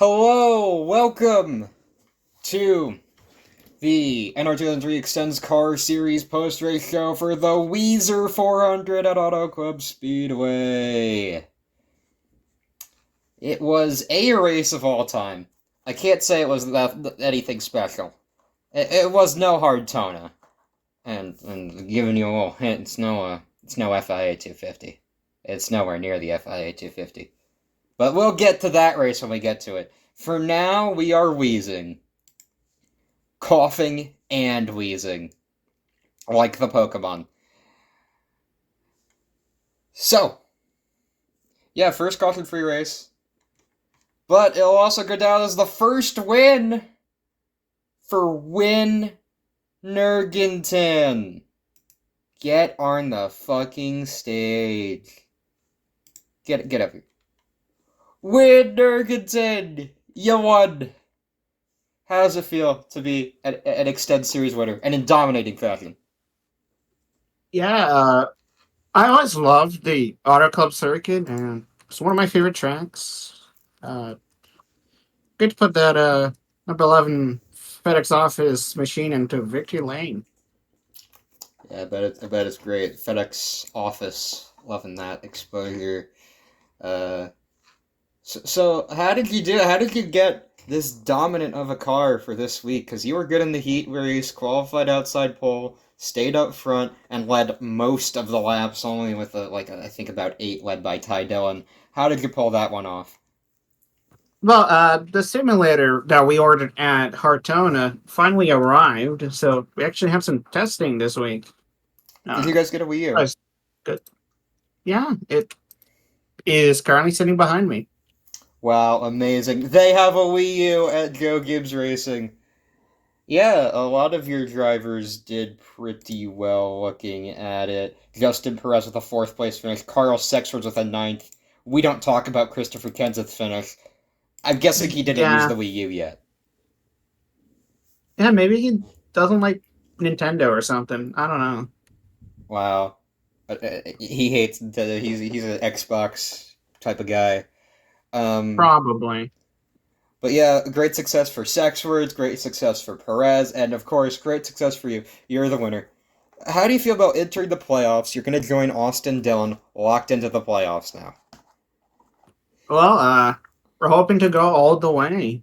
Hello, welcome to the NR2003 ExtenZe Car Series post-race show for the Weezer 400 at Auto Club Speedway. It was a race of all time. I can't say it was anything special. It was no hard Tona, and giving you a little hint, it's no FIA 250. It's nowhere near the FIA 250. But we'll get to that race when we get to it. For now, we are wheezing. Coughing and wheezing. Like the Pokemon. So, yeah, first caution-free race. But it'll also go down as the first win for Win Nergenton. Get on the fucking stage. Get up here. Win Nergenton! You won! How does it feel to be an ExtenZe Series winner and in dominating fashion? Yeah, I always loved the Auto Club circuit, and it's one of my favorite tracks. Uh, Good to put that number 11 FedEx office machine into victory lane. Yeah, I bet it's great. FedEx office, loving that exposure. Uh, so how did you do? How did you get this dominant of a car for this week? Because you were good in the heat race, qualified outside pole, stayed up front, and led most of the laps, only with I think about 8 led by Ty Dillon. How did you pull that one off? Well, the simulator that we ordered at Hartona finally arrived, so we actually have some testing this week. Did Uh, you guys get a Wii U? that's good. Yeah, it is currently sitting behind me. Wow, amazing. They have a Wii U at Joe Gibbs Racing. Yeah, a lot of your drivers did pretty well looking at it. Justin Perez with a fourth place finish, Carl Sexford with a ninth. We don't talk about Christopher Kenseth's finish. I'm guessing he didn't use Yeah, the Wii U yet. yeah, maybe he doesn't like Nintendo or something. I don't know. Wow. He hates Nintendo. He's an Xbox type of guy. Um, Probably. but yeah, great success for Sexwords, great success for Perez, and of course, great success for you. You're the winner. How do you feel about entering the playoffs? You're going to join Austin Dillon, locked into the playoffs now. Well, we're hoping to go all the way.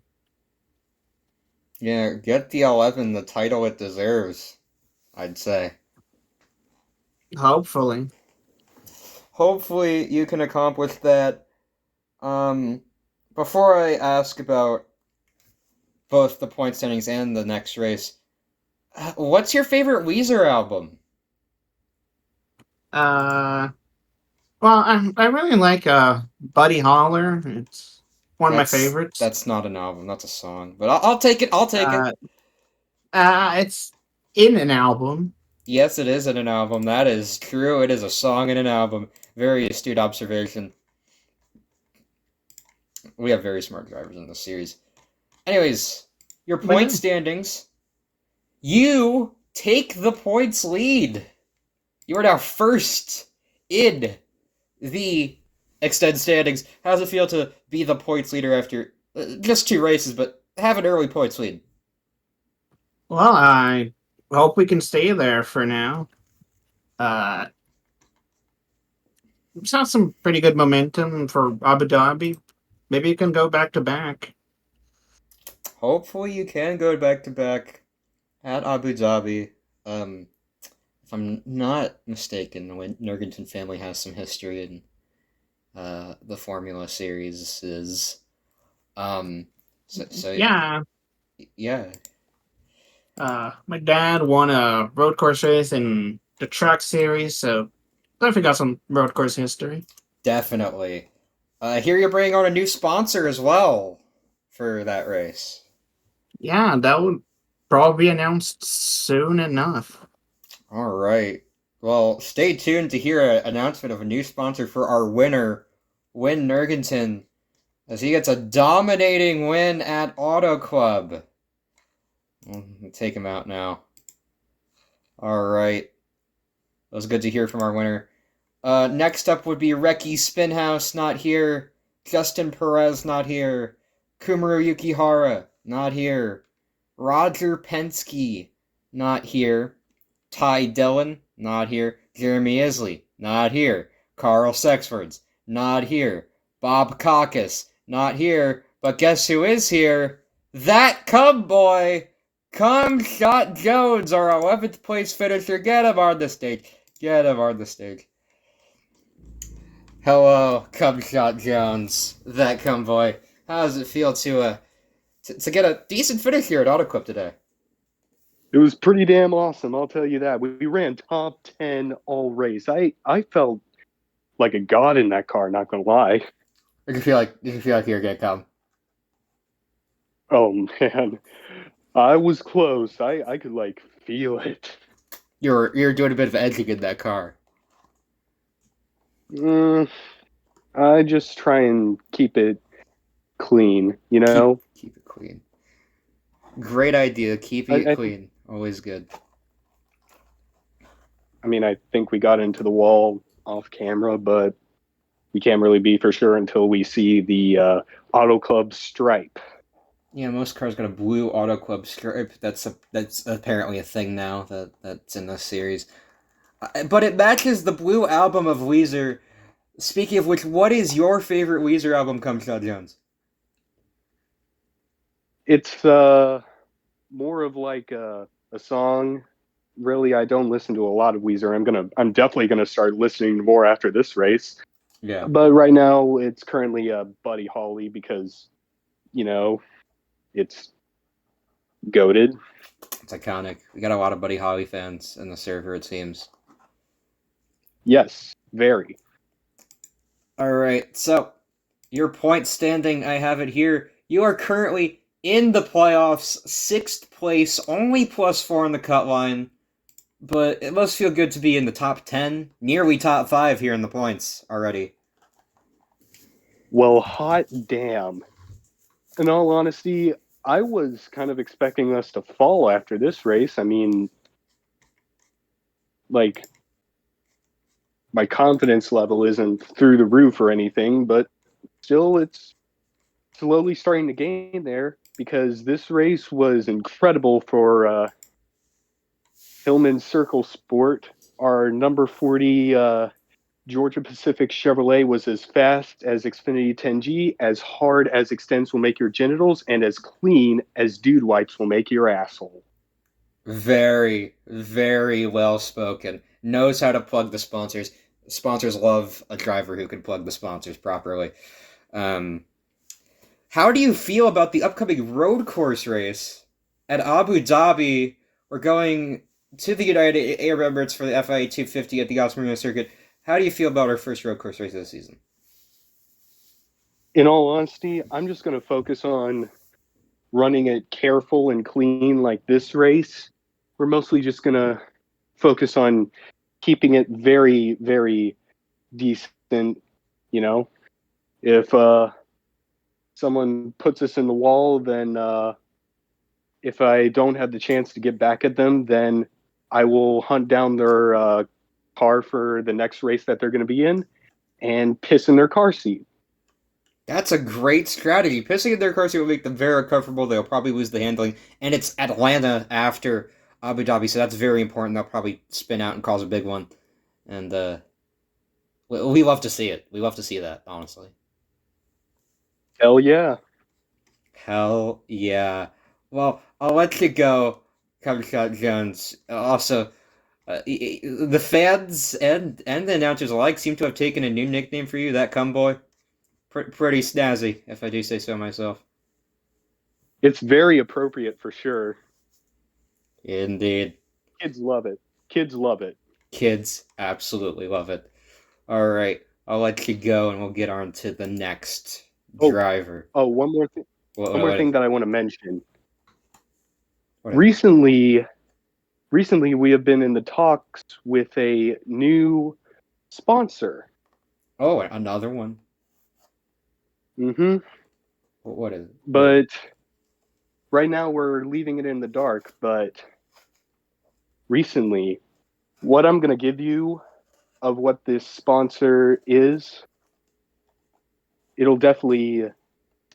Yeah, get the 11 the title it deserves, I'd say. Hopefully. Hopefully you can accomplish that. Um, Before I ask about both the point standings and the next race, what's your favorite Weezer album? Uh, well, I really like Buddy Holler. It's one of my That's favorites. that's not an album, that's a song. But I'll take it. I'll take it. Uh, it's in an album. Yes, it is in an album. That is true. It is a song in an album. Very astute observation. We have very smart drivers in this series. Anyways, your We point do. standings. You take the points lead. You are now first in the extended standings. How does it feel to be the points leader after just 2 races, but have an early points lead? Well, I hope we can stay there for now. Uh, we saw some pretty good momentum for Abu Dhabi. Maybe you can go back to back. Hopefully, you can go back to back at Abu Dhabi. Um, if I'm not mistaken, the Nurgenton family has some history in the Formula Series. Is so Yeah. yeah, My dad won a road course race in the track series, so definitely got some road course history. definitely. I hear you're bringing on a new sponsor as well for that race. Yeah, that would probably be announced soon enough. All right. Well, stay tuned to hear an announcement of a new sponsor for our winner, Win Nergenton, as he gets a dominating win at Auto Club. We'll take him out now. All right. It was good to hear from our winner. Next up would be Reki Spinhouse, not here. Justin Perez, not here. Kumaro Yukihara, not here. Roger Penske, not here. Ty Dillon, not here. Jeremy Isley, not here. Carl Sexfords, not here. Bob Caucus, not here. But guess who is here? That Cub boy! Shot Jones, our 11th place finisher. Get him on the stage. Get him on the stage. Hello, Shot Jones. That boy. How does it feel to get a decent finish here at Auto Club today? It was pretty damn awesome, I'll tell you that. We ran top 10 all race. I felt like a god in that car, not gonna lie. Did you feel like you're gonna come? Oh man, I was close. I could like feel it. You're doing a bit of edging in that car. Mm, I just try and keep it clean, you Keep know. keep it clean. Great idea. Keeping it I clean. Always good. I mean, I think we got into the wall off camera, but we can't really be for sure until we see the Auto Club stripe. Yeah, most cars got a blue Auto Club stripe. That's apparently a thing now that's in this series. But it matches the blue album of Weezer. Speaking of which, what is your favorite Weezer album, Shot Jones? It's more of like a song. Really, I don't listen to a lot of Weezer. I'm definitely gonna start listening more after this race. Yeah, But right now, it's currently Buddy Holly because you know it's goaded. it's iconic. We got a lot of Buddy Holly fans in the server, it seems. Yes, very. All right, so your point standing, I have it here. You are currently in the playoffs, sixth place, only +4 on the cut line, but it must feel good to be in the top 10, nearly top 5 here in the points already. Well, hot damn. In all honesty, I was kind of expecting us to fall after this race. I mean, like my confidence level isn't through the roof or anything, but still, it's slowly starting to gain there because this race was incredible for Hillman Circle Sport. Our number 40 Georgia Pacific Chevrolet was as fast as Xfinity 10G, as hard as ExtenZe will make your genitals, and as clean as dude wipes will make your asshole. Very, very well spoken. Knows how to plug the sponsors. Sponsors love a driver who can plug the sponsors properly. Um, how do you feel about the upcoming road course race at Abu Dhabi? We're going to the United Arab Emirates for the FIA 250 at the Osmarino circuit. How do you feel about our first road course race this season? In all honesty, I'm just going to focus on running it careful and clean like this race. We're mostly just going to focus on keeping it very, very decent. You know, if someone puts us in the wall, then if I don't have the chance to get back at them, then I will hunt down their car for the next race that they're going to be in and piss in their car seat. That's a great strategy. Pissing in their car seat will make them very uncomfortable. They'll probably lose the handling. And it's Atlanta after Abu Dhabi, so that's very important. They'll probably spin out and cause a big one. And we love to see it. We love to see that, honestly. Hell yeah. Hell yeah. Well, I'll let you go, Shot Jones. Also, the fans and the announcers alike seem to have taken a new nickname for you, that boy. Pretty snazzy, if I do say so myself. It's very appropriate for sure. Indeed. Kids love it. Kids love it. Kids absolutely love it. All right, I'll let you go, and we'll get on to the next Oh, driver. one more thing. One more thing that I want to mention. What Recently, we have been in the talks with a new sponsor. Oh, another one. Mm-hmm. What is it? But right now we're leaving it in the dark. But recently, what I'm going to give you of what this sponsor is, it'll definitely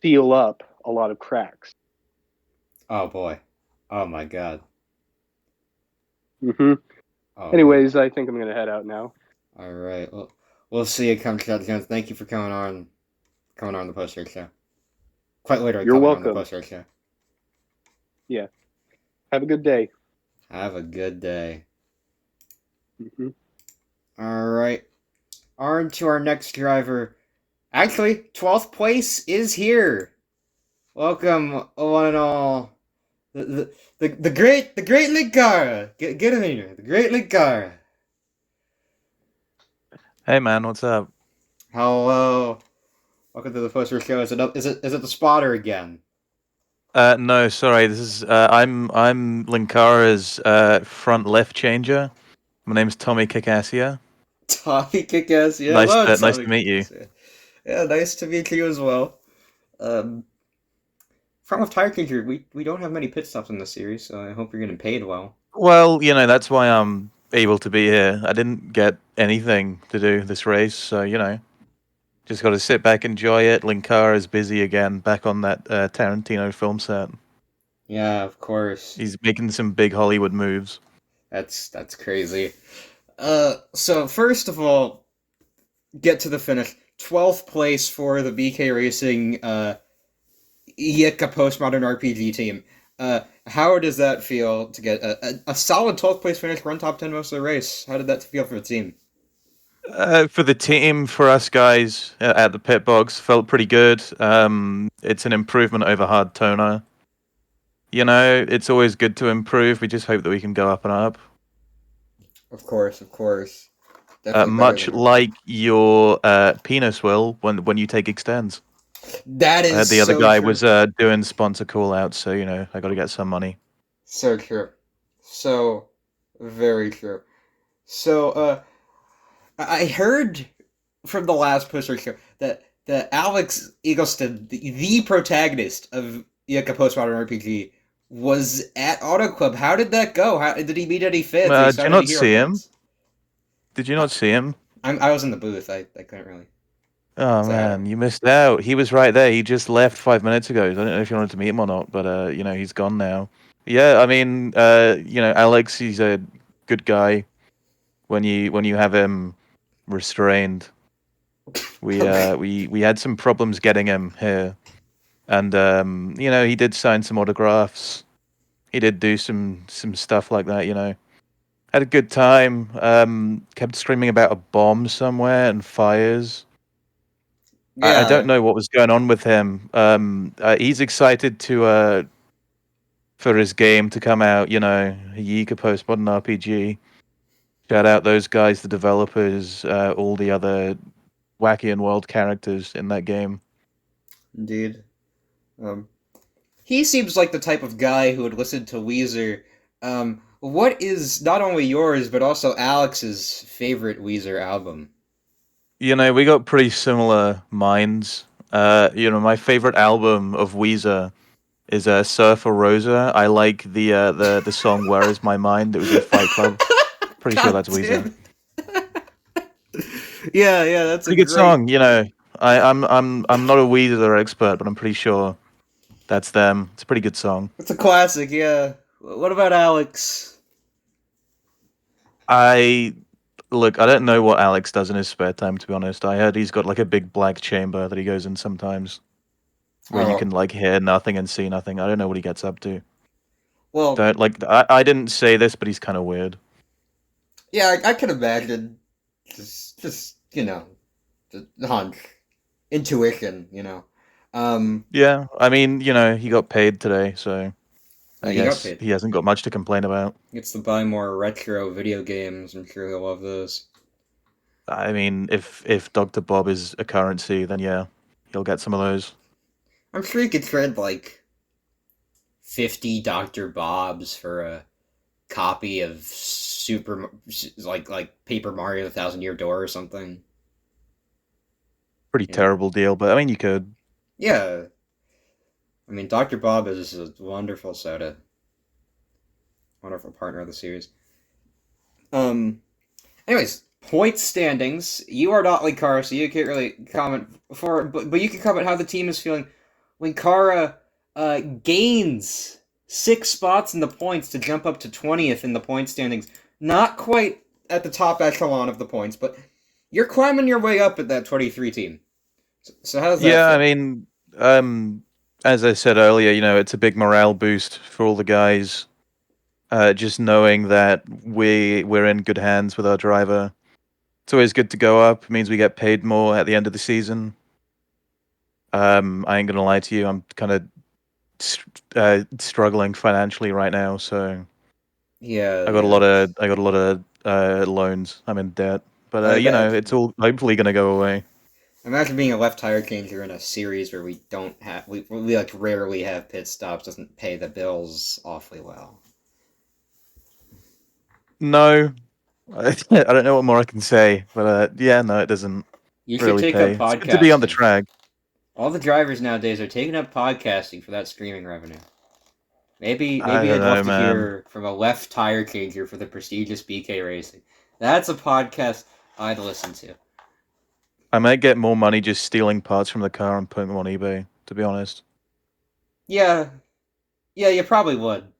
seal up a lot of cracks. Oh boy. Oh my god. Hmm. Oh man. Anyways, I think I'm gonna head out now. All right. Well, we'll see you come to Jones. Thank you for coming on the post race show. Quite literally You're coming on the welcome. post race show. Yeah. Have a good day. Have a good day. Hmm. All right. On to our next driver. Actually, 12th place is here. Welcome, one and all. The great Linkara. Get him in here. The great Linkara. Hey man, what's up? Hello. Welcome to the poster show. Is it the spotter again? No, sorry. This is I'm Linkara's front left changer. My name's Tommy Kikassia. Tommy Kickass. Yeah, hello, Nice Tommy to meet you. Kickass. Yeah, nice to meet you as well. Um, Front of Tire Kicker, we don't have many pit stops in this series, so I hope you're getting paid well. Well, that's why I'm able to be here. I didn't get anything to do this race, so just got to sit back, enjoy it. Linkara's busy again, back on that Tarantino film set. Yeah, of course. He's making some big Hollywood moves. That's crazy. So first of all, get to the finish. 12th place for the BK Racing Yika Postmodern RPG team. How does that feel to get a solid 12th place finish, run top 10 most of the race? How did that feel for the team? For the team, for us guys at the pit box, felt pretty good. It's an improvement over hard toner. It's always good to improve. We just hope that we can go up and up. Of course, of course. Definitely better Much than like your penis will when you take ExtenZe. that I heard is the other so guy true. was doing sponsor call outs, so I got to get some money. So true. So very true. So I heard from the last poster show that Alex Eggleston, the protagonist of Yika Postmodern RPG, was at Auto Club. How did that go? How did he meet any fans? Did he Did you sign any not hero see him? points? Did you not see him? I was in the booth. I couldn't really. Oh So, man, you missed out. He was right there. He just left 5 minutes ago. I don't know if you wanted to meet him or not, but he's gone now. Yeah, I mean, Alex, he's a good guy. When you have him restrained, we okay. we had some problems getting him here, and he did sign some autographs. He did do some stuff like that. Had a good time. Kept screaming about a bomb somewhere and fires. I don't Yeah, know what was going on with him. He's excited to for his game to come out. Yika Postmodern RPG. Shout out those guys, the developers, all the other wacky and wild characters in that game. indeed. Um, he seems like the type of guy who would listen to Weezer. What is not only yours but also Alex's favorite Weezer album? We got pretty similar minds. My favorite album of Weezer is Surfer Rosa. I like the song "Where Is My Mind" that was in Fight Club. Pretty sure God that's Weezer. damn yeah, that's a Pretty good great. song. I'm not a Weezer expert, but I'm pretty sure that's them. It's a pretty good song. It's a classic. Yeah. What about Alex? I Look, I don't know what Alex does in his spare time, to be honest. I heard he's got like a big black chamber that he goes in sometimes, where you Oh can like hear nothing and see nothing. I don't know what he gets up to. well, Don't like. I didn't say this, but he's kind of weird. yeah, I can imagine. Just just hunch, intuition. Yeah, I mean, he got paid today, so Yeah, I he got guess paid. he hasn't got much to complain about. Gets to buy more retro video games. I'm sure he'll love those. I mean, if Dr. Bob is a currency, then yeah, he'll get some of those. I'm sure he could trade like 50 Dr. Bobs for a copy of Super, like Paper Mario: The Thousand Year Door or something. Pretty You know? terrible deal, but I mean, you could. Yeah, I mean Dr. Bob is a wonderful soda, wonderful partner of the series. Um. Anyways, point standings. You are not like Car, so you can't really comment for, but you can comment how the team is feeling. when Kara gains 6 spots in the points to jump up to 20th in the point standings. Not quite at the top echelon of the points, but you're climbing your way up at that 23 team. So how's that Yeah, feel? I mean, as I said earlier, it's a big morale boost for all the guys. Just knowing that we're in good hands with our driver. It's always good to go up. It means we get paid more at the end of the season. I ain't gonna lie to you. I'm kind of struggling financially right now, so Yeah, I got a yeah. lot of loans. I'm in debt, but I bet. it's all hopefully gonna go away. Imagine being a left tire changer in a series where we don't have we like rarely have pit stops. Doesn't pay the bills awfully well. No, I don't know what more I can say, but yeah, no, it doesn't You should really take up pay. It's good to be on the podcasting. track. All the drivers nowadays are taking up podcasting for that streaming revenue. Maybe I maybe don't I'd love know, to man. hear from a left tire changer for the prestigious BK Racing. That's a podcast I'd listen to. I might get more money just stealing parts from the car and putting them on eBay, to be honest. Yeah, yeah, you probably would.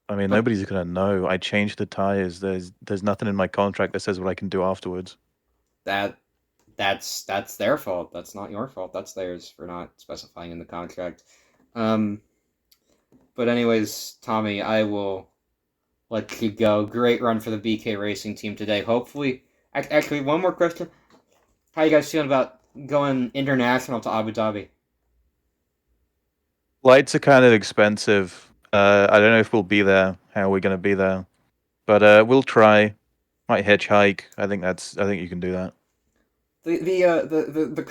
I mean, But nobody's gonna know. I changed the tires. There's nothing in my contract that says what I can do afterwards. that that's their fault. That's not your fault. That's theirs for not specifying in the contract. Um, but anyways, Tommy, I will let you go. Great run for the BK Racing team today. Hopefully, actually, one more question. How you guys feeling about going international to Abu Dhabi? Flights are kind of expensive. I don't know if we'll be there. How we're gonna be there, but we'll try. Might hitchhike. I think you can do that. The the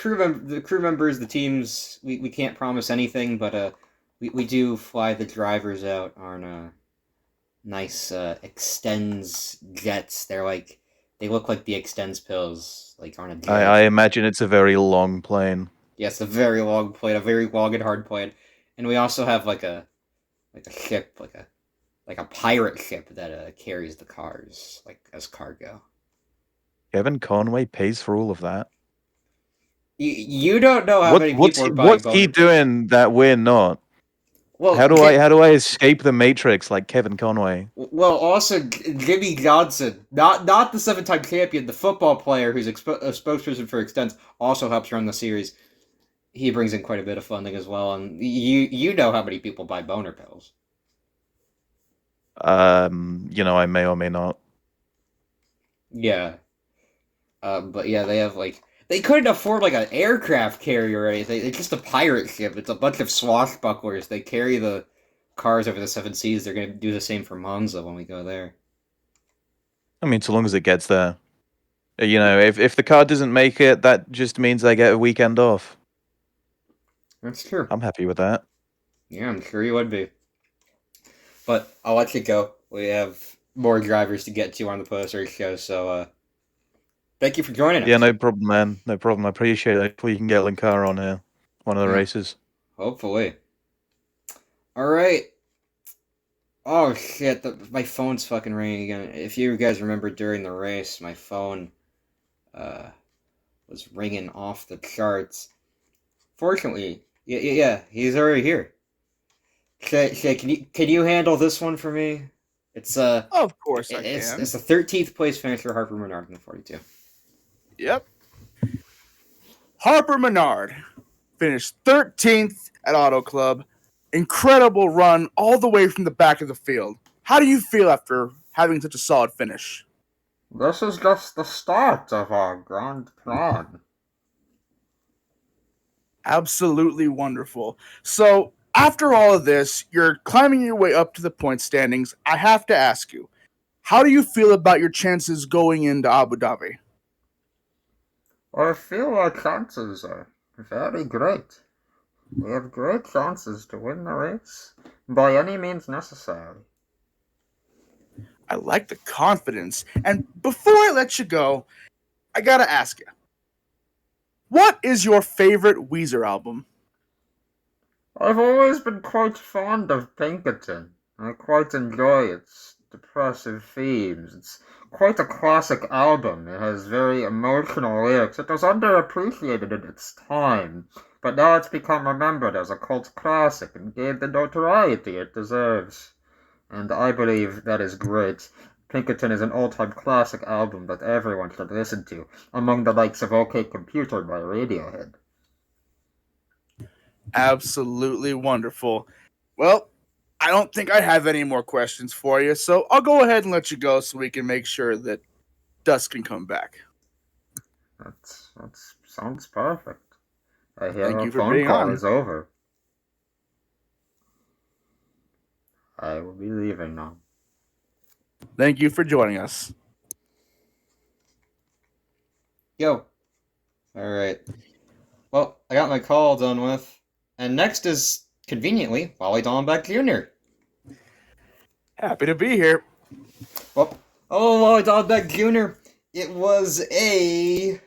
crew members, the teams, we can't promise anything, but we do fly the drivers out on nice extends jets. They look like the extends pills, like on a jet. I imagine it's a very long plane. Yes, a very long plane, a very long and hard plane, and we also have like a ship, like a pirate ship that carries the cars like as cargo. Kevin Conway pays for all of that. You don't know how many people are buying What's he boner pills. doing that we're not? Well, How do I escape the Matrix like Kevin Conway? well, also Jimmy Johnson, not the 7-time champion, the football player who's a spokesperson for Extens, also helps run the series. He brings in quite a bit of funding as well, and you know how many people buy boner pills. I may or may not. Yeah, but yeah, they have they couldn't afford like an aircraft carrier or anything. It's just a pirate ship. It's a bunch of swashbucklers. They carry the cars over the 7 seas. They're gonna do the same for Monza when we go there. I mean, so long as it gets there. If the car doesn't make it, that just means I get a weekend off. That's true. I'm happy with that. Yeah, I'm sure you would be. But I'll let you go. We have more drivers to get to on the post race show, so thank you for joining Yeah, us. no problem, man. No problem. I appreciate it. Hopefully you can get Linkara on here. One of the Yeah, races. hopefully. All right. Oh shit! My phone's fucking ringing again. If you guys remember during the race, my phone uh, was ringing off the charts. Fortunately, yeah, he's already here. Shay, can you handle this one for me? It's Of course I it's can. the 13th place finisher Harper Menard in the 42. Yep. Harper Menard finished 13th at Auto Club. Incredible run all the way from the back of the field. How do you feel after having such a solid finish? This is just the start of our grand plan. Absolutely wonderful. So, after all of this, you're climbing your way up to the point standings. I have to ask you, how do you feel about your chances going into Abu Dhabi? I feel our chances are very great. We have great chances to win the race by any means necessary. I like the confidence. And before I let you go, I gotta ask you, what is your favorite Weezer album? I've always been quite fond of Pinkerton. I quite enjoy its depressive themes. It's quite a classic album. It has very emotional lyrics. It was underappreciated in its time, but now it's become remembered as a cult classic and gained the notoriety it deserves. And I believe that is great. Pinkerton is an all-time classic album that everyone should listen to, among the likes of OK Computer by Radiohead. Absolutely wonderful. Well, I don't think I have any more questions for you, so I'll go ahead and let you go so we can make sure that Dusk can come back. That sounds perfect. I hear Thank our you for phone being call on. is over. I will be leaving now. Thank you for joining us. Yo. Alright. Well, I got my call done with. And next is, conveniently, Wally Dallenbach Jr. Happy to be here. Well, Wally Dallenbach Jr. It was a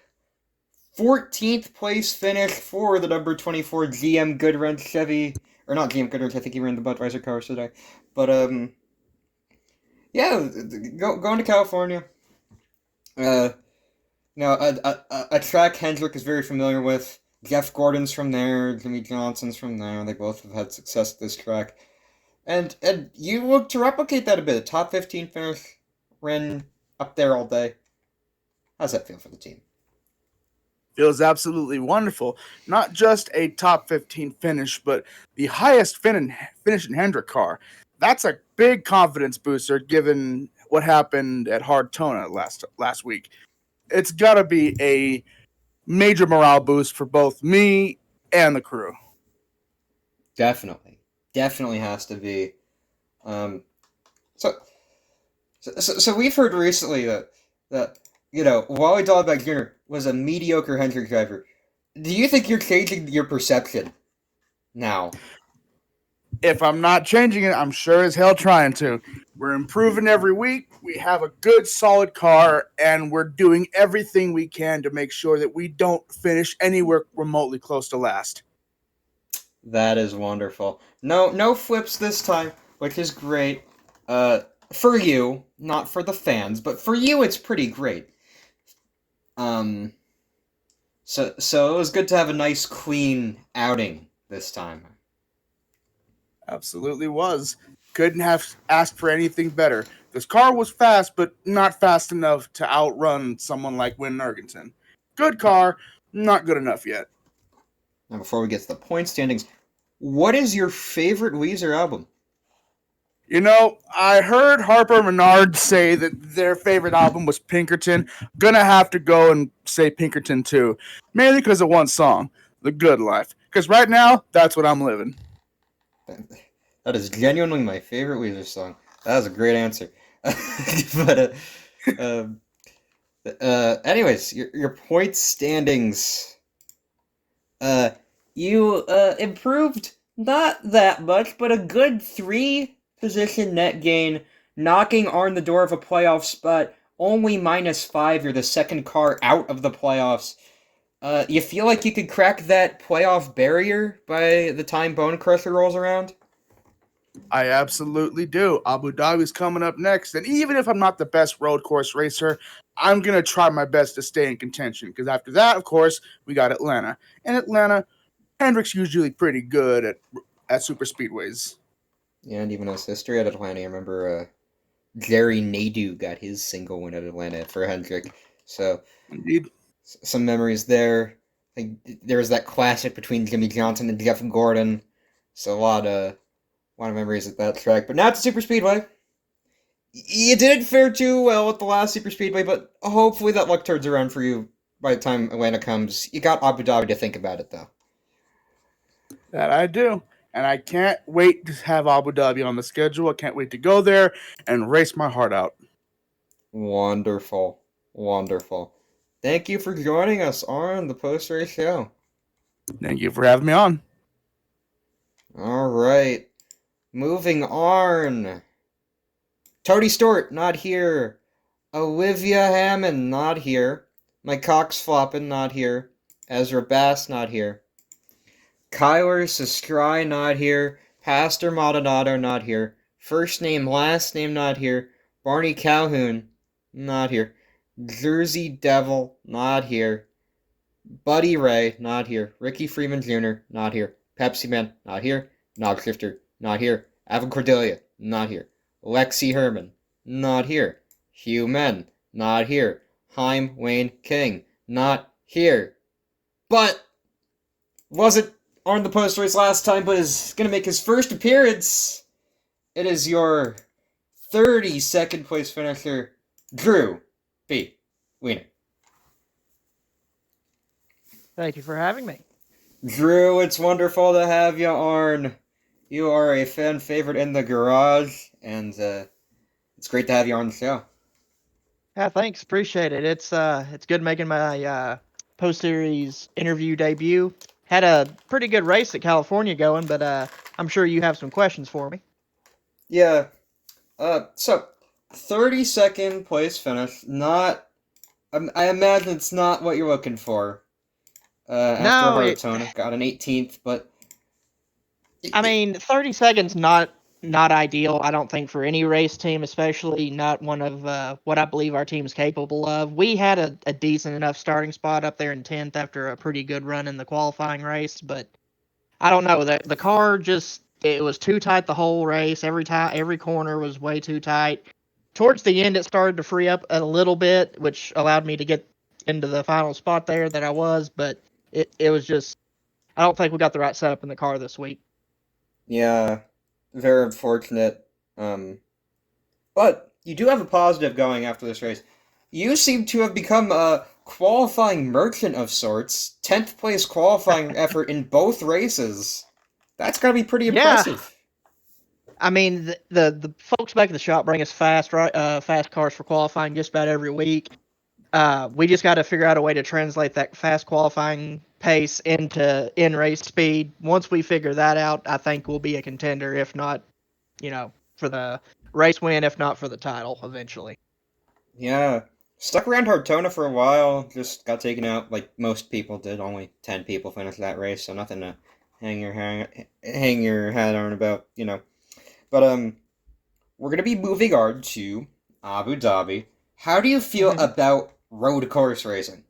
14th place finish for the number 24 GM Goodwrench Chevy. Or not GM Goodwrench, I think he ran the Budweiser cars today. But, yeah, going to California. A track Hendrick is very familiar with. Jeff Gordon's from there. Jimmy Johnson's from there. They both have had success at this track. And you look to replicate that a bit. Top 15 finish. Ran up there all day. How's that feel for the team? Feels absolutely wonderful. Not just a top 15 finish, but the highest finish in Hendrick car. That's a big confidence booster given what happened at Hardtona last week. It's got to be a major morale boost for both me and the crew. Definitely has to be. So we've heard recently that Wally Dallenbach Jr. was a mediocre Hendrick driver. Do you think you're changing your perception now? If I'm not changing it, I'm sure as hell trying to. We're improving every week. We have a good, solid car, and we're doing everything we can to make sure that we don't finish anywhere remotely close to last. That is wonderful. No flips this time, which is great. For you, not for the fans, but for you, it's pretty great. So it was good to have a nice, clean outing this time. Absolutely was. Couldn't have asked for anything better. This car was fast, but not fast enough to outrun someone like Wynn Nergensen. Good car, not good enough yet. Now, before we get to the point standings, what is your favorite Weezer album? You know, I heard Harper Menard say that their favorite album was Pinkerton. Gonna have to go and say Pinkerton too. Mainly because of one song, The Good Life. Because right now, that's what I'm living. That is genuinely my favorite Weezer song. That was a great answer. Anyways, your point standings. You improved not that much, but a good 3-position net gain, knocking on the door of a playoff spot. Only -5. You're the second car out of the playoffs. You feel like you could crack that playoff barrier by the time Bone Crusher rolls around? I absolutely do. Abu Dhabi's coming up next, and even if I'm not the best road course racer, I'm going to try my best to stay in contention, because after that, of course, we got Atlanta. And Atlanta, Hendrick's usually pretty good at super speedways. Yeah, and even his history at Atlanta, I remember Jerry Nadeau got his single win at Atlanta for Hendrick. So, Indeed. some memories there. I think there was that classic between Jimmy Johnson and Jeff Gordon. So a lot of memories at that track. But now it's a super speedway. You didn't fare too well at the last super speedway, but hopefully that luck turns around for you by the time Atlanta comes. You got Abu Dhabi to think about it, though. That I do. And I can't wait to have Abu Dhabi on the schedule. I can't wait to go there and race my heart out. Wonderful. Thank you for joining us on the post-race show. Thank you for having me on. All right. Moving on. Tony Stewart, not here. Olivia Hammond, not here. My cock's flopping, not here. Ezra Bass, not here. Kyler Sestry, not here. Pastor Maldonado, not here. First name, last name, not here. Barney Calhoun, not here. Jersey Devil, not here. Buddy Ray, not here. Ricky Freeman Jr., not here. Pepsi Man, not here. Nogshifter, not here. Evan Cordelia, not here. Lexi Herman, not here. Hugh Men, not here. Haim Wayne King, not here. But wasn't on the post race last time, but is going to make his first appearance. It is your 32nd place finisher, Drew B. Wiener. Thank you for having me. Drew, it's wonderful to have you on. You are a fan favorite in the garage, and it's great to have you on the show. Yeah, thanks. Appreciate it. It's good making my post series interview debut. Had a pretty good race at California going, but I'm sure you have some questions for me. Yeah. So 32nd place finish. Not. I imagine it's not what you're looking for. After No, Heartona, got an 18th, but I mean, 30 seconds not ideal. I don't think for any race team, especially not one of what I believe our team's capable of. We had a decent enough starting spot up there in 10th after a pretty good run in the qualifying race, but I don't know. The car just it was too tight the whole race. Every corner was way too tight. Towards the end, it started to free up a little bit, which allowed me to get into the final spot there that I was. But it was just I don't think we got the right setup in the car this week. yeah, very unfortunate. But you do have a positive going after this race. You seem to have become a qualifying merchant of sorts. 10th place qualifying effort in both races. That's gotta be pretty Yeah, impressive. I mean the folks back at the shop bring us fast cars for qualifying just about every week. We just got to figure out a way to translate that fast qualifying pace into in race speed. Once we figure that out, I think we'll be a contender, if not, for the race win, if not for the title eventually. Yeah. Stuck around Hartona for a while, just got taken out like most people did. Only 10 people finished that race, so nothing to hang your hat on about. But we're gonna be moving on to Abu Dhabi. How do you feel Mhm. about road course racing?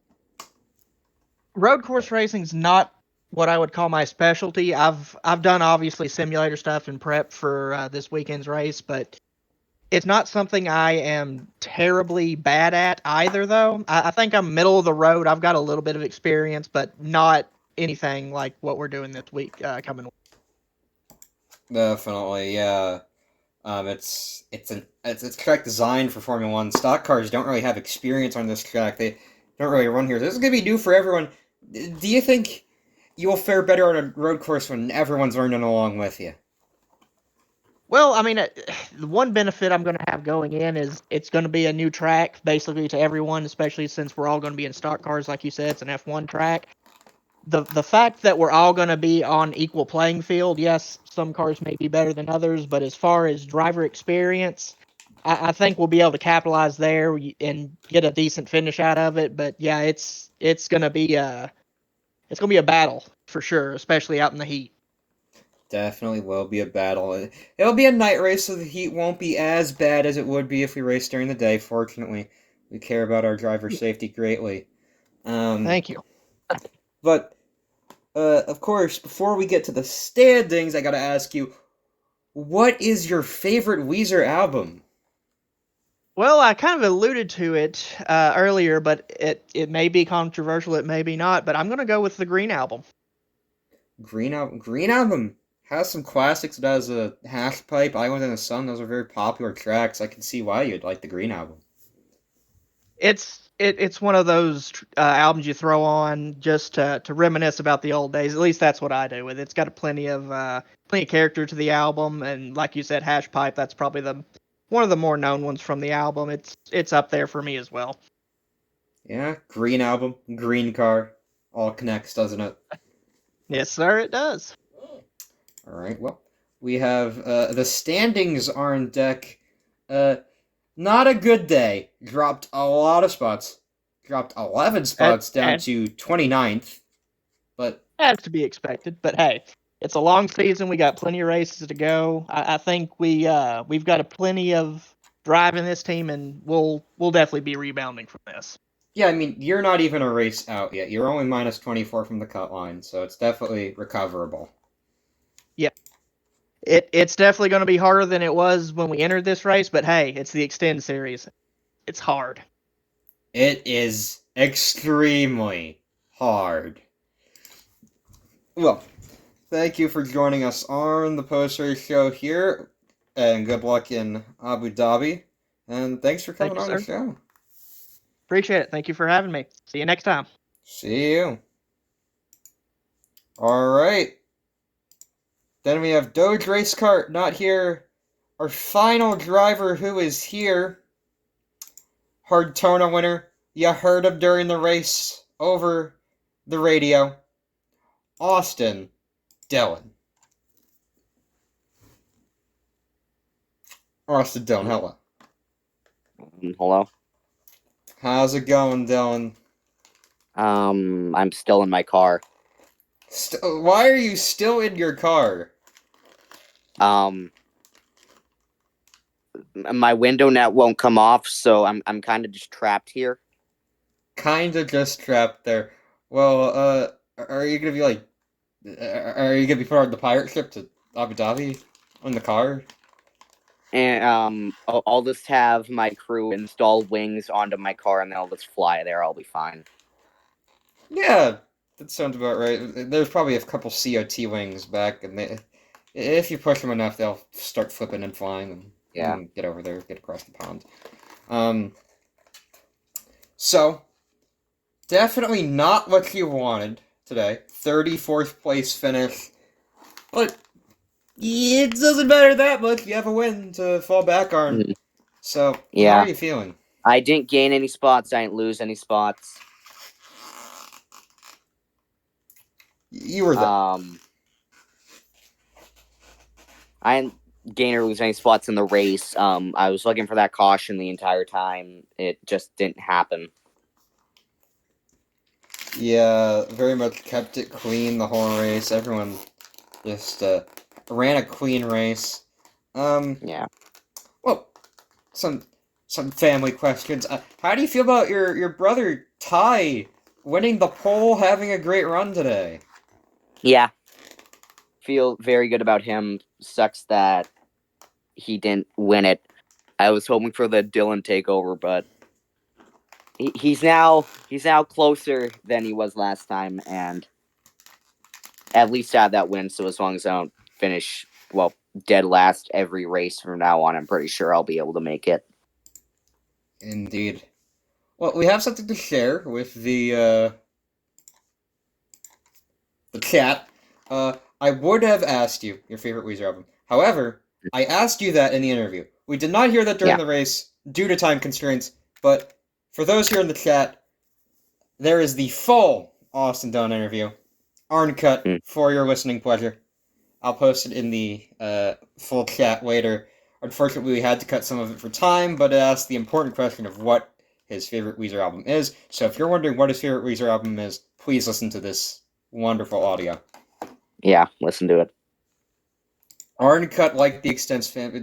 Road course racing's not what I would call my specialty. I've done obviously simulator stuff and prep for this weekend's race, but it's not something I am terribly bad at either, though. I think I'm middle of the road. I've got a little bit of experience, but not anything like what we're doing this week coming. Definitely, yeah. It's track designed for Formula One. Stock cars don't really have experience on this track. They don't really run here. This is gonna be new for everyone. Do you think you'll fare better on a road course when everyone's learning along with you? Well, I mean, the one benefit I'm going to have going in is it's going to be a new track basically to everyone, especially since we're all going to be in stock cars, like you said. It's an F1 track. The fact that we're all going to be on equal playing field, yes, some cars may be better than others, but as far as driver experience, I think we'll be able to capitalize there and get a decent finish out of it. But yeah, it's going to be a battle for sure, especially out in the heat. Definitely will be a battle. It'll be a night race, so the heat won't be as bad as it would be if we raced during the day. Fortunately, we care about our driver safety greatly. Um, Thank you. but of course, before we get to the standings, I gotta ask you, what is your favorite Weezer album? Well, I kind of alluded to it earlier, but it may be controversial, it may be not. But I'm gonna go with the Green Album. Green Album. Green Album has some classics. It has a Hash Pipe, Island in the Sun. Those are very popular tracks. I can see why you'd like the Green Album. It's one of those albums you throw on just to reminisce about the old days. At least that's what I do with it. It's got plenty of character to the album, and like you said, Hash Pipe. That's probably the one of the more known ones from the album. It's up there for me as well. Yeah, Green Album, Green Car, all connects, doesn't it? Yes, sir, it does. All right. Well, we have the standings are on deck. Uh, Not a good day. Dropped a lot of spots. Dropped 11 spots down And to 29th. But That's to be expected, but hey, it's a long season. We got plenty of races to go. I think we've got a plenty of driving this team, and we'll definitely be rebounding from this. Yeah, I mean, you're not even a race out yet. You're only minus 24 from the cut line, so it's definitely recoverable. Yep. It's definitely going to be harder than it was when we entered this race, but hey, it's the ExtenZe Series. It's hard. It is extremely hard. Well, thank you for joining us on the post-race show here, and good luck in Abu Dhabi. And thanks for coming on the show. Appreciate it. Thank you for having me. See you next time. See you. All right. Then we have Doge Race Kart not here. Our final driver who is here. Hardtona winner. You heard him during the race over the radio. Austin Dillon. Austin Dillon, hello. Hello. How's it going, Dylan? I'm still in my car. Why are you still in your car? My window net won't come off, so I'm kind of just trapped here. Kinda just trapped there. Well, are you gonna be like, are you gonna be part of the pirate ship to Abu Dhabi in the car? And I'll just have my crew install wings onto my car, and then I'll just fly there. I'll be fine. Yeah, that sounds about right. There's probably a couple COT wings back, and if you push them enough, they'll start flipping and flying, and you can get over there, get across the pond. So, definitely not what you wanted today. 34th place finish. But it doesn't matter that much. You have a win to fall back on. Mm-hmm. So, yeah. How are you feeling? I didn't gain any spots. I didn't lose any spots. You were there. I didn't gain or lose any spots in the race. I was looking for that caution the entire time. It just didn't happen. Yeah, very much kept it clean the whole race. Everyone just ran a clean race. Yeah. Well, some family questions. How do you feel about your brother Ty winning the pole, having a great run today? Yeah. Feel very good about him. Sucks that he didn't win it. I was hoping for the Dylan takeover, but he's now closer than he was last time, and at least I have that win. So as long as I don't finish dead last every race from now on, I'm pretty sure I'll be able to make it. Indeed. Well, we have something to share with the chat. I would have asked you your favorite Weezer album. However, I asked you that in the interview. We did not hear that during the race due to time constraints, but for those here in the chat, there is the full Austin Dunn interview, uncut for your listening pleasure. I'll post it in the full chat later. Unfortunately, we had to cut some of it for time, but it asked the important question of what his favorite Weezer album is. So if you're wondering what his favorite Weezer album is, please listen to this wonderful audio. Yeah, listen to it. Uncut like the ExtenZe family.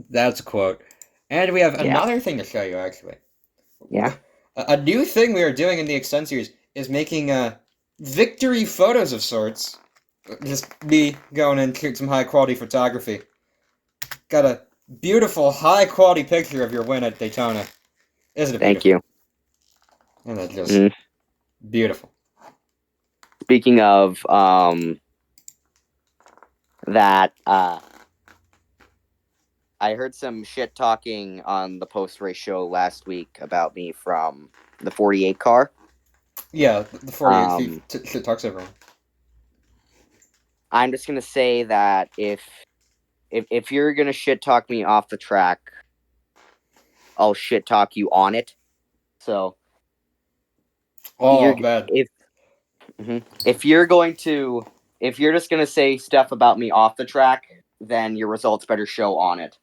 That's a quote. And we have another thing to show you, actually. Yeah. A new thing we are doing in the ExtenZe series is making victory photos of sorts. Just me going and shoot some high-quality photography. Got a beautiful, high-quality picture of your win at Daytona. Isn't it beautiful? Thank you. And that's just beautiful. Speaking of that, I heard some shit talking on the post-race show last week about me from the 48 car. Yeah, the 48 shit talks everyone. I'm just gonna say that if you're gonna shit talk me off the track, I'll shit talk you on it. So, bad. If you're just gonna say stuff about me off the track, then your results better show on it.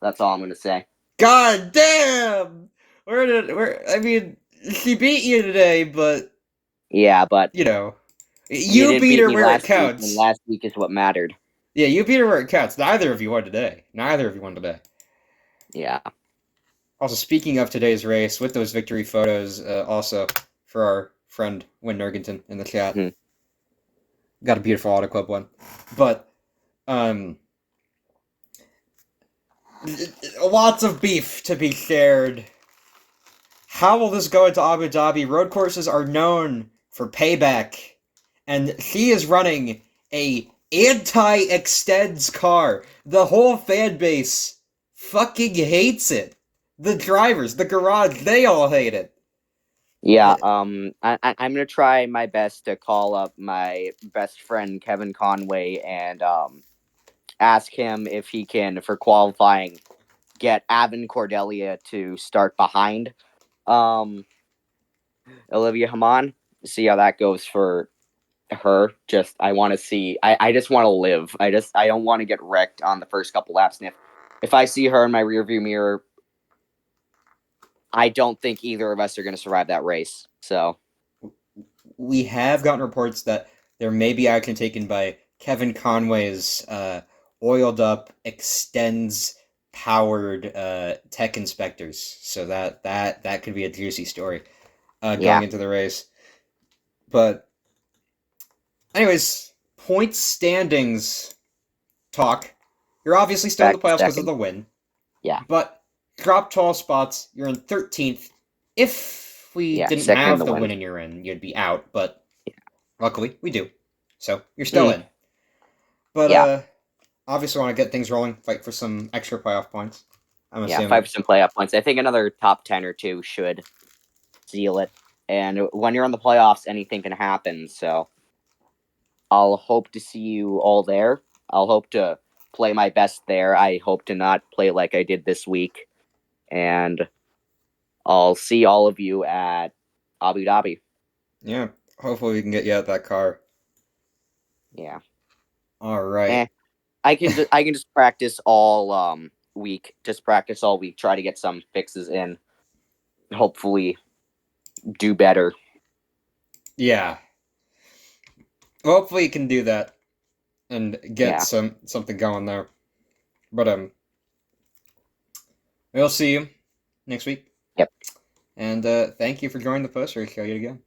That's all I'm gonna say. God damn! I mean, she beat you today, but yeah, but you know, you beat her where it last counts. Week, and last week is what mattered. Yeah, you beat her where it counts. Neither of you won today. Neither of you won today. Yeah. Also, speaking of today's race, with those victory photos, also for our friend Win Nergenton in the chat, Mhm. got a beautiful Auto Club one. But lots of beef to be shared. How will this go into Abu Dhabi? Road courses are known for payback, and he is running a anti-ExtenZe car. The whole fan base fucking hates it. The drivers, the garage, they all hate it. Yeah, I'm gonna try my best to call up my best friend Kevin Conway and ask him if he can, for qualifying, get Avin Cordelia to start behind Olivia Haman. See how that goes for her. Just I want to see. I just want to live. I don't want to get wrecked on the first couple laps. And if I see her in my rearview mirror, I don't think either of us are going to survive that race. So We have gotten reports that there may be action taken by Kevin Conway's oiled up ExtenZe powered tech inspectors. So that could be a juicy story yeah, going into the race. But anyways, point standings talk. You're obviously still in the back to playoffs because of second. the win. Yeah, But drop 12 spots. You're in 13th. If we yeah, didn't second in have the the win. win and you're in, you'd be out. But luckily, we do. So you're still Mm. in. But Yeah. obviously want to get things rolling, fight for some extra playoff points. I'm Yeah, assuming. 5% playoff points. I think another top 10 or two should seal it. And when you're in the playoffs, anything can happen. So I'll hope to see you all there. I'll hope to play my best there. I hope to not play like I did this week. And I'll see all of you at Abu Dhabi. Yeah, hopefully we can get you out that car. Yeah. All right. I can just practice all week. Just practice all week. Try to get some fixes in. Hopefully do better. Yeah. Hopefully you can do that and get Yeah. something going there. But we'll see you next week. Yep. And thank you for joining the post race show yet again.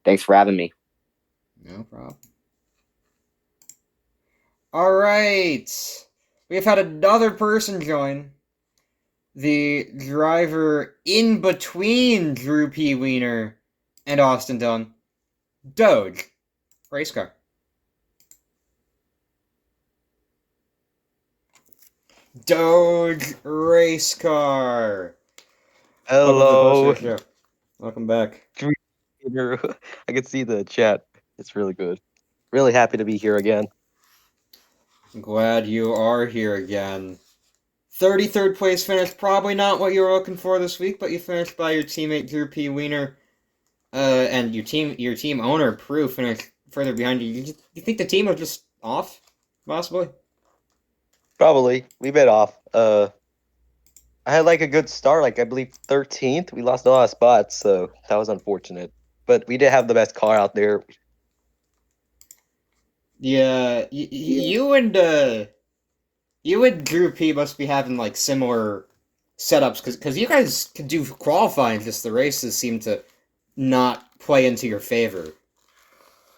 Thanks for having me. No problem. All right. We've had another person join. The driver in between Drew P. Wiener and Austin Dillon. Doge. Race car. Doge Race Car. Welcome to the Hello. post race show. Welcome back. I can see the chat. It's really good. Really happy to be here again. Glad you are here again. 33rd place finish, probably not what you were looking for this week, but you finished by your teammate Drew P. Wiener, and your team owner Prue finished further behind you. You think the team was just off, possibly? Probably. We bit off. I had like a good start, like I believe 13th. We lost a lot of spots, so that was unfortunate. But we did have the best car out there. Yeah, you and Drew P must be having like similar setups because you guys could do qualifying, just the races seem to not play into your favor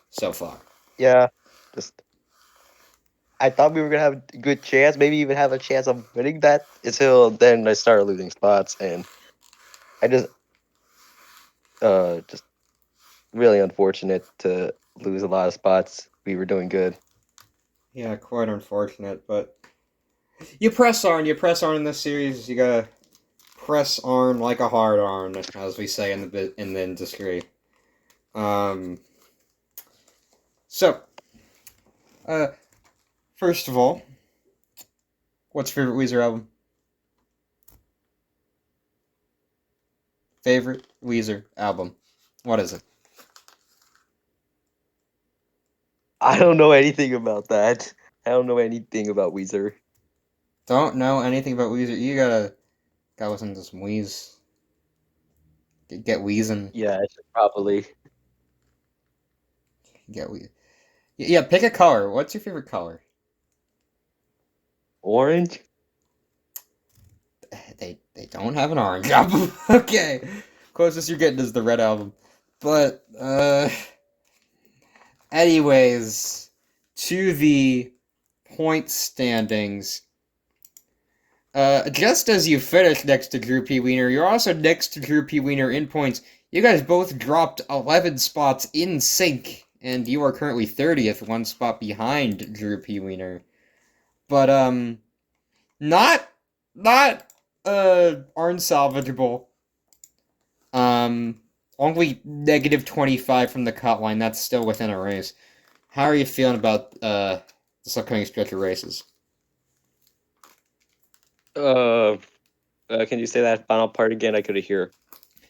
so far. Yeah. Just I thought we were gonna have a good chance, maybe even have a chance of winning that until then I started losing spots and I just really unfortunate to lose a lot of spots. We were doing good. Yeah, quite unfortunate, but you press on in this series. You gotta press on like a hard on, as we say in the industry. Um. So, uh, first of all, what's your favorite Weezer album? Favorite Weezer album? What is it? I don't know anything about that. I don't know anything about Weezer. Don't know anything about Weezer. You gotta listen to some Weez. Get wheezing. Yeah, I should probably. Get wheeze. Yeah, pick a color. What's your favorite color? Orange? They don't have an orange album. Okay, closest you're getting is the red album. But anyways, to the point standings. Just as you finished next to Drew P. Wiener, you're also next to Drew P. Wiener in points. You guys both dropped 11 spots in sync, and you are currently 30th, one spot behind Drew P. Wiener. But, not, unsalvageable. Only negative 25 from the cut line. That's still within a race. How are you feeling about, this upcoming stretch of races? Can you say that final part again? I couldn't hear.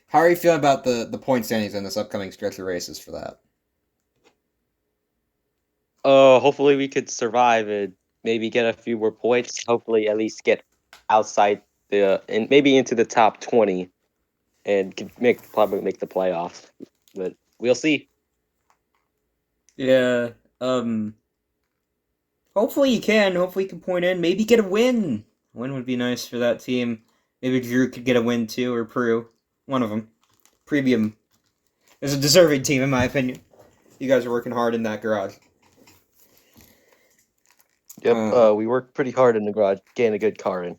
How are you feeling about the point standings in this upcoming stretch of races for that? Hopefully we could survive and maybe get a few more points. Hopefully at least get outside and maybe into the top 20 and could probably make the playoffs. But we'll see. Yeah. Hopefully you can. Hopefully you can point in. Maybe get a win. A win would be nice for that team. Maybe Drew could get a win too, or Peru. One of them. Premium is a deserving team, in my opinion. You guys are working hard in that garage. Yep. We worked pretty hard in the garage, getting a good car in.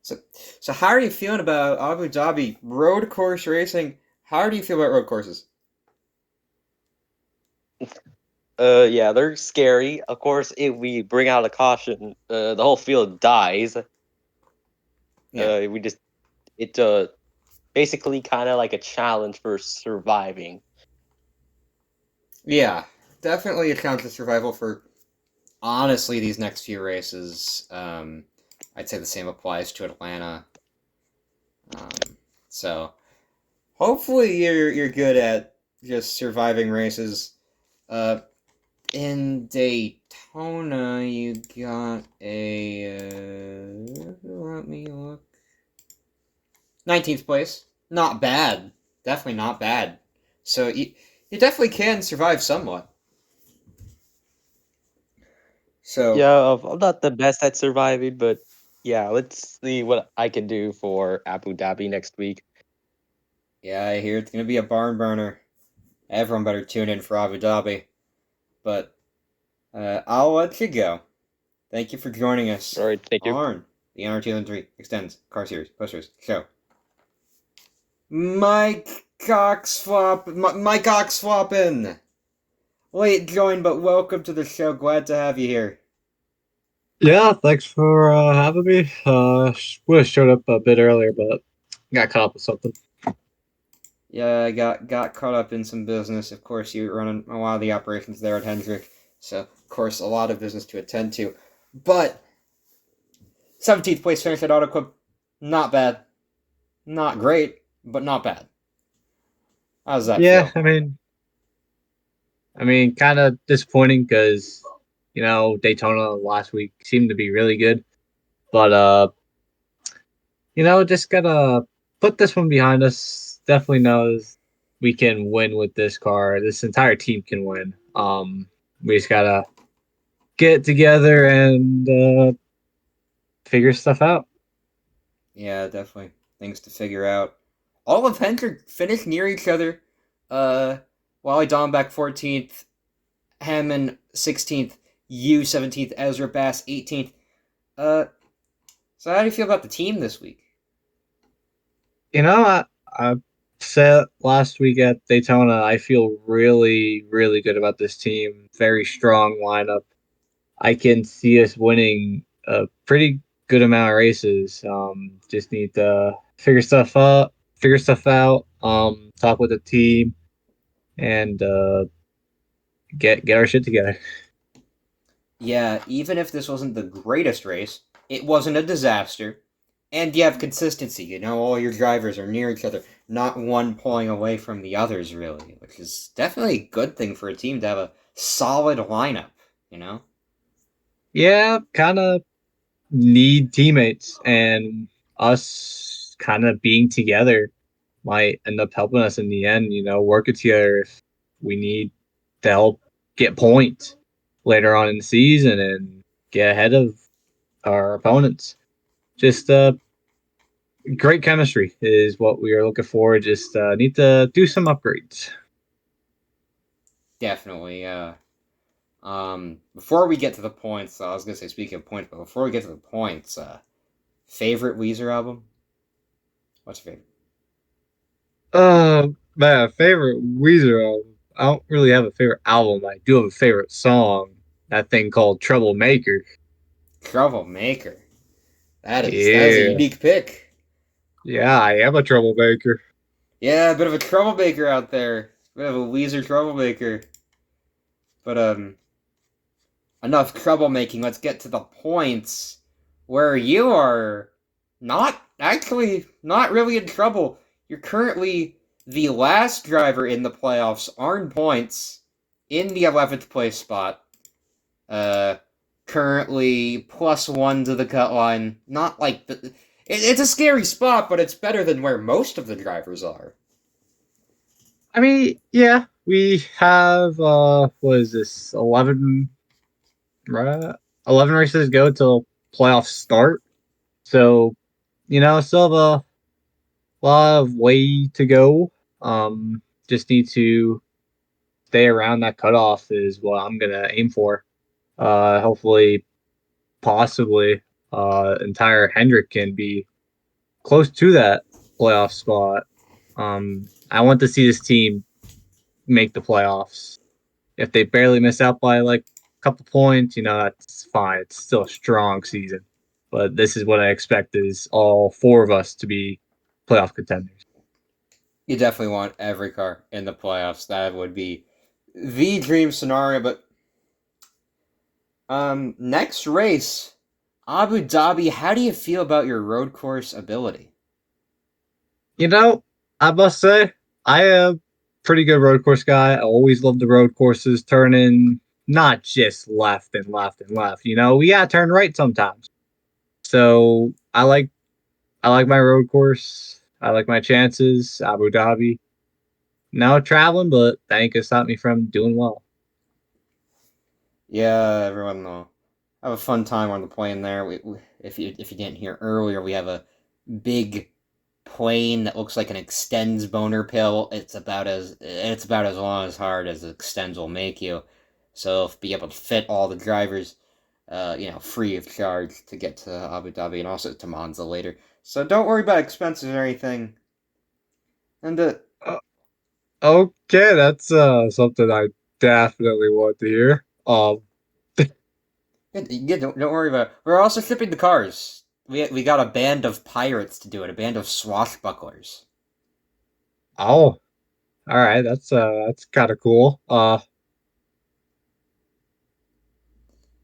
So how are you feeling about Abu Dhabi road course racing? How do you feel about road courses? Yeah, they're scary. Of course, if we bring out a caution, the whole field dies. Yeah. It's basically kind of like a challenge for surviving. Yeah, definitely a challenge for survival for, honestly, these next few races. I'd say the same applies to Atlanta. So hopefully you're good at just surviving races. In Daytona, you got a let me look. 19th place. Not bad. Definitely not bad. So you definitely can survive somewhat. So Yeah, I'm not the best at surviving, but yeah, let's see what I can do for Abu Dhabi next week. yeah, I hear it's gonna be a barn burner. Everyone better tune in for Abu Dhabi. But I'll let you go. Thank you for joining us All right, thank you. on the NR2003 ExtenZe Car Series Posters Show. Mike Coxswappin! Late join, but welcome to the show. Glad to have you here. Yeah, thanks for having me. Would have showed up a bit earlier, but got caught up with something. Yeah, I got caught up in some business. Of course, you're running a lot of the operations there at Hendrick, so of course a lot of business to attend to. But 17th place finish at Auto Club, not bad, not great, but not bad. How does that Yeah, feel? I mean, kind of disappointing because Daytona last week seemed to be really good, but just gotta put this one behind us. Definitely knows we can win with this car. This entire team can win. We just gotta get together and figure stuff out. Yeah, definitely things to figure out. All of Hendrick finished near each other. Wally Dombeck 14th, Hammond 16th, you 17th, Ezra Bass 18th. Uh, so how do you feel about the team this week? I said last week at Daytona, I feel really, really good about this team. Very strong lineup. I can see us winning a pretty good amount of races. Just need to figure stuff out. Talk with the team, and get our shit together. Yeah, even if this wasn't the greatest race, it wasn't a disaster. And you have consistency, all your drivers are near each other, not one pulling away from the others, really, which is definitely a good thing for a team to have a solid lineup, you know? Yeah, kind of need teammates, and us kind of being together might end up helping us in the end, working together if we need to help get points later on in the season and get ahead of our opponents. Just great chemistry is what we are looking for. Just need to do some upgrades. Definitely. Before we get to the points, I was gonna say speaking of points, but before we get to the points, favorite Weezer album? What's your favorite? My favorite Weezer album. I don't really have a favorite album. I do have a favorite song. That thing called Troublemaker. Troublemaker. That is a Yeah. unique pick. Yeah, I am a troublemaker. Yeah, a bit of a troublemaker out there. A bit of a Weezer troublemaker. But enough troublemaking. Let's get to the points where you are not really in trouble. You're currently the last driver in the playoffs on points in the 11th place spot. Currently +1 to the cut line. Not like it's a scary spot, but it's better than where most of the drivers are. I mean, yeah, we have what is this, 11 right? 11 races go till playoffs start. So, still have a lot of way to go. Just need to stay around that cutoff is what I'm gonna aim for. Hopefully, possibly, entire Hendrick can be close to that playoff spot. I want to see this team make the playoffs. If they barely miss out by like a couple points, that's fine. It's still a strong season. But this is what I expect is all four of us to be playoff contenders. You definitely want every car in the playoffs. That would be the dream scenario. But next race, Abu Dhabi. How do you feel about your road course ability? I must say, I am a pretty good road course guy. I always love the road courses, turning not just left and left and left. We gotta turn right sometimes. So I like my road course. I like my chances. Abu Dhabi. Now traveling, but that ain't gonna stop me from doing well. Yeah, everyone will have a fun time on the plane there. If you didn't hear earlier, we have a big plane that looks like an ExtenZe boner pill. It's about as long as hard as ExtenZe will make you. So if be able to fit all the drivers, free of charge to get to Abu Dhabi and also to Monza later. So don't worry about expenses or anything. And Uh, okay, that's something I definitely want to hear. yeah, don't worry about it. We're also shipping the cars. We got a band of pirates to do it, a band of swashbucklers. Oh, all right, that's kind of cool.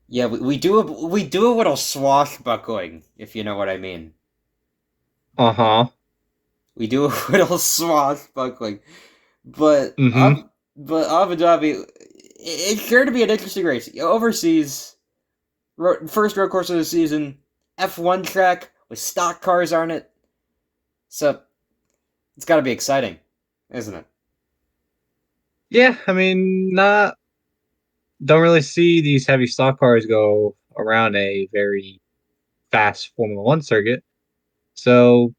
Yeah, we do a little swashbuckling, if you know what I mean. Uh-huh. We do a little swashbuckling, but Mm-hmm. Abu Dhabi, it's sure to be an interesting race. Overseas, first road course of the season, F1 track with stock cars on it, so it's got to be exciting, isn't it? Yeah, I mean, not don't really see these heavy stock cars go around a very fast Formula One circuit. So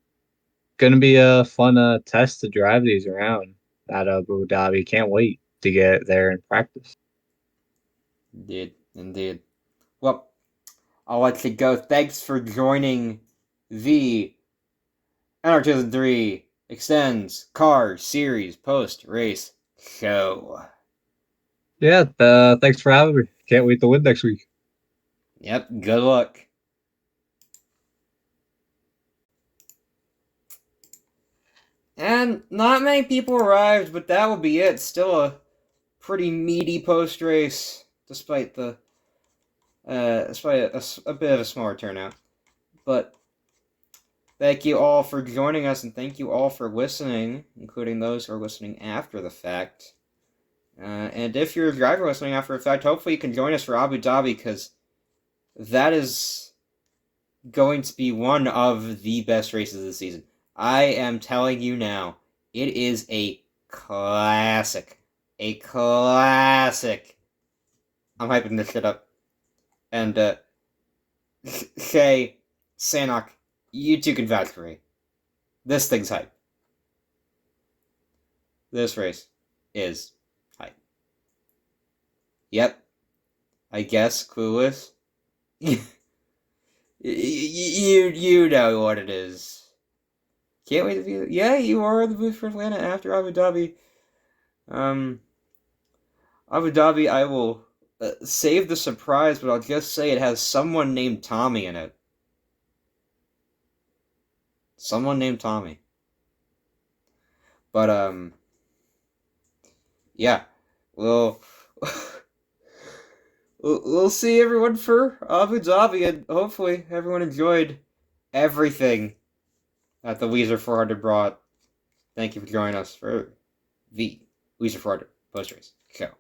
gonna be a fun test to drive these around at Abu Dhabi. Can't wait to get there and practice. Indeed. Well, I'll let you go. Thanks for joining the NR2003 ExtenZe Car Series post race show. Yeah, thanks for having me. Can't wait to win next week. Yep, good luck. And not many people arrived, but that will be it. Still a pretty meaty post race, despite a bit of a smaller turnout. But thank you all for joining us, and thank you all for listening, including those who are listening after the fact. And if you're a driver listening after the fact, hopefully you can join us for Abu Dhabi, because that is going to be one of the best races of the season. I am telling you now, it is a classic. A classic. I'm hyping this shit up. And Shay, Sanok, you two can vouch for me. This thing's hype. This race is hype. Yep. I guess clueless. You know what it is. Can't wait to be. Yeah, you are the booth for Atlanta after Abu Dhabi. Abu Dhabi, I will save the surprise, but I'll just say it has someone named Tommy in it. Someone named Tommy. But yeah, we'll we'll see everyone for Abu Dhabi, and hopefully everyone enjoyed everything that the Weezer 400 brought. Thank you for joining us for the Weezer 400 post race show.